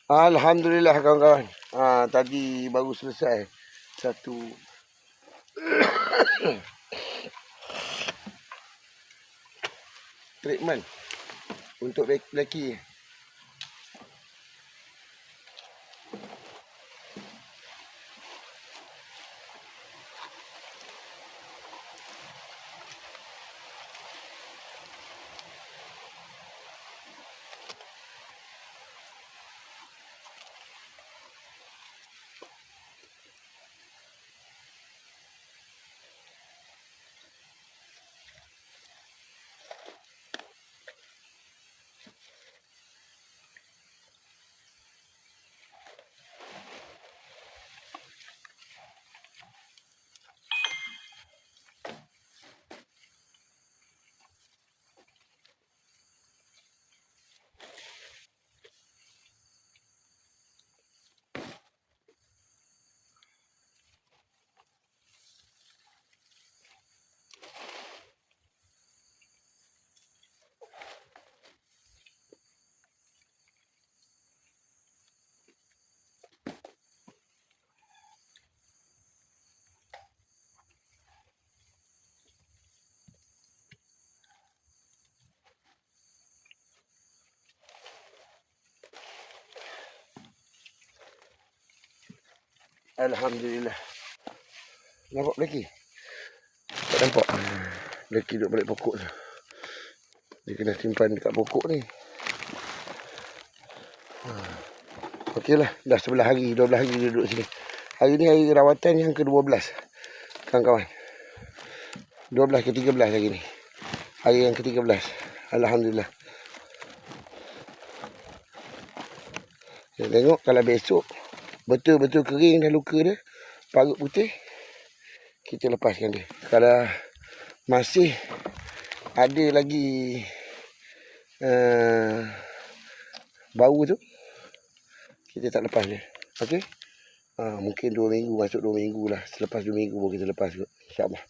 Alhamdulillah kawan-kawan. Tadi baru selesai satu treatment untuk lelaki. Alhamdulillah. Nampak lelaki? Tak nampak? Lelaki duduk balik pokok tu. Dia kena simpan dekat pokok ni. Okeylah, dah 11 hari, 12 hari dia duduk sini. Hari ni hari rawatan yang ke-12. Kawan-kawan. 12 ke 13 hari ni. Hari yang ke-13. Alhamdulillah. Kita tengok kalau besok betul-betul kering dah luka dia, parut putih, kita lepaskan dia. Kalau masih ada lagi bau tu, kita tak lepas dia. Okey? Mungkin 2 minggu, masuk 2 minggu lah. Selepas 2 minggu baru kita lepas kot. InsyaAllah.